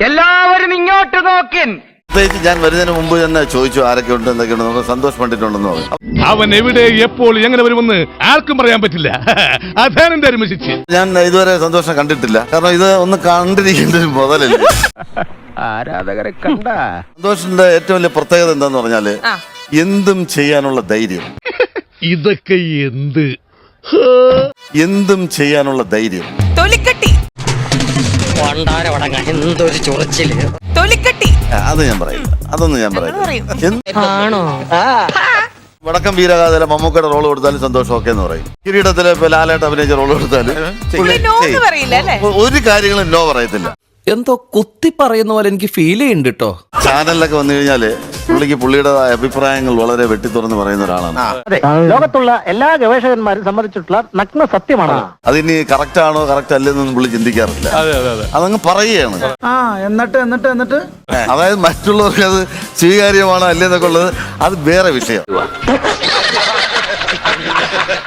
എല്ലാവരും ഇങ്ങോട്ട് നോക്കിൻ. പ്രത്യേകിച്ച് ഞാൻ വരുന്നതിന് മുമ്പ് തന്നെ ചോദിച്ചു ആരൊക്കെ ഉണ്ട് എന്തൊക്കെയുണ്ട്. നമുക്ക് സന്തോഷ് പണ്ഡിറ്റുണ്ടെന്ന് പറഞ്ഞു. അവൻ എവിടെ എപ്പോൾ എങ്ങനെ വരുമെന്ന് ആർക്കും പറയാൻ പറ്റില്ല. അതാണ് എന്റെ അരുമശിച്ച്. ഞാൻ ഇതുവരെ സന്തോഷം കണ്ടിട്ടില്ല. കാരണം ഇത് ഒന്ന് കണ്ടിരിക്കേണ്ട ഒരു മുതലല്ലേ. ആരാധകരെ കണ്ട സന്തോഷിന്റെ ഏറ്റവും വലിയ പ്രത്യേകത എന്താന്ന് പറഞ്ഞാല് എന്തും ചെയ്യാനുള്ള ധൈര്യം. ഇതൊക്കെ എന്തും ചെയ്യാനുള്ള ധൈര്യം. തൊലിക്കട്ടി എന്തൊരു ചൊറിച്ചില്. തൊലിക്കട്ടി അത് ഞാൻ പറയില്ല. അതൊന്നും ഞാൻ പറയില്ല. ആണോ? വടക്കം വീരഗാഥയിലെ മമ്മൂക്കയുടെ റോൾ കൊടുത്താലും സന്തോഷം ഓക്കെ എന്ന് പറയും. കിരീടത്തിലെ ലാലേട്ട് അഭിനയിച്ച റോൾ കൊടുത്താലും ഒരു കാര്യങ്ങളും നോ പറയത്തില്ല. എന്തോ കുത്തി പറയുന്ന പോലെ എനിക്ക് ഫീൽ ചെയ്യുന്നുണ്ട് കേട്ടോ. ചാനലിലൊക്കെ വന്നു കഴിഞ്ഞാല് പുള്ളിക്ക് പുള്ളിയുടേതായ അഭിപ്രായങ്ങൾ വളരെ വെട്ടിത്തുറന്ന് പറയുന്ന ഒരാളാണ്. ലോകത്തുള്ള എല്ലാ ഗവേഷകന്മാരും സമ്മതിച്ചിട്ടുള്ള നഗ്ന സത്യമാണ്. അതിനി കറക്റ്റ് ആണോ കറക്റ്റ് അല്ലെന്നൊന്നും പുള്ളി ചിന്തിക്കാറില്ല. അതങ്ങ് പറയുകയാണ്. എന്നിട്ട് അതായത് മറ്റുള്ളവർക്ക് അത് സ്വീകാര്യമാണോ അല്ലേന്നൊക്കെ ഉള്ളത് അത് വേറെ വിഷയം.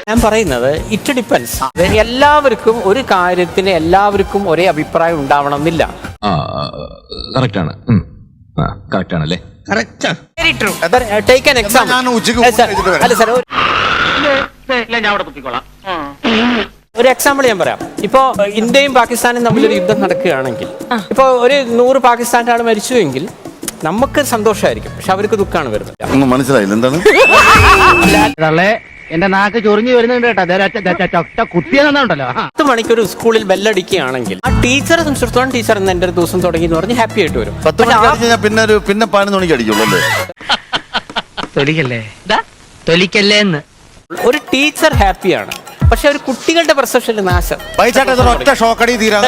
ഞാൻ പറയുന്നത് ഇറ്റ് ഡിപ്പെൻസ്. എല്ലാവർക്കും ഒരു കാര്യത്തിന് എല്ലാവർക്കും ഒരേ അഭിപ്രായം ഉണ്ടാവണം എന്നില്ല. കറക്റ്റാണല്ലേ? Very true. Take an example. അല്ല സാർ, ഒരു എക്സാമ്പിൾ ഞാൻ പറയാം. ഇപ്പോ ഇന്ത്യയും പാകിസ്ഥാനും തമ്മിലൊരു യുദ്ധം നടക്കുകയാണെങ്കിൽ ഇപ്പൊ ഒരു 100 പാകിസ്ഥാൻ്റെ ആൾ മരിച്ചുവെങ്കിൽ നമുക്ക് സന്തോഷമായിരിക്കും, പക്ഷെ അവർക്ക് ദുഃഖമാണ് വരുന്നത്. ഒന്നും മനസ്സിലായില്ല എന്താണ്. എന്റെ നാക്ക് ചൊറിഞ്ഞു വരുന്നുണ്ട് കേട്ടോ. കുത്തിയെന്നുണ്ടല്ലോ. 10 മണിക്കൊരു സ്കൂളിൽ ബെല്ലടിക്കുകയാണെങ്കിൽ ആ ടീച്ചറെ സംബന്ധിച്ചിടത്തോളം ടീച്ചർ ഇന്ന് എന്റെ ഒരു ദിവസം തുടങ്ങി എന്ന് പറഞ്ഞ് ഹാപ്പി ആയിട്ട് വരും. 10 മണിക്ക് അടിച്ച് കഴിഞ്ഞാൽ പിന്നെ 11 മണിക്ക് അടിക്കുള്ളൂ അല്ലേ? തൊലിക്കല്ലേ എന്ന് ഒരു ടീച്ചർ ഹാപ്പിയാണ്, പക്ഷെ ഒരു കുട്ടികളുടെ പെർസെപ്ഷനിൽ നാശം. ഒറ്റ ഷോക്കടി തീരാൻ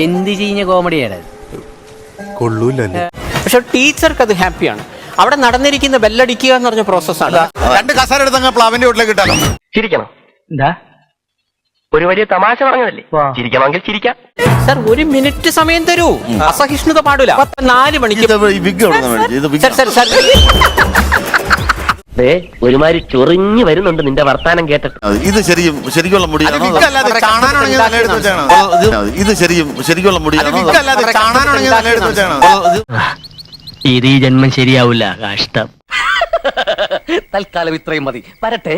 എന്ത് ചെയ്യുന്ന കോമഡിയാണ്. കൊള്ളൂല്ലേ? പക്ഷെ ടീച്ചർക്ക് അത് ഹാപ്പിയാണ്. അവിടെ നടന്നിരിക്കുന്ന ബെല്ലടിക്കുക എന്ന് പറഞ്ഞ പ്രോസസ്സാണ്. 2 കസാര എടുത്തങ്ങ് പ്ലാവിന്റെ വീട്ടിലേക്ക് ഇട്ടാലോ? ചിരിക്കണം. എന്താ ഒരു വലിയ തമാശ പറഞ്ഞതല്ലേ? ചിരിക്കണമെങ്കിൽ ചിരിക്കാം. സർ, 1 മിനിറ്റ് സമയം തരൂ. അസഹിഷ്ണുത പാടില്ല. 4 മണിക്ക് ഒരുമാതിരി ചൊറിഞ്ഞു വരുന്നുണ്ട് നിന്റെ വർത്താനം കേട്ടിട്ട്. ഇത് ശരിക്കുള്ള മുടിയാണോ? ഇത് ശരിക്കുള്ള മുടിയാണോ? ഇത് ഈ ജന്മം ശരിയാവില്ല. കഷ്ടം. തൽക്കാലം ഇത്രയും മതി. വരട്ടെ.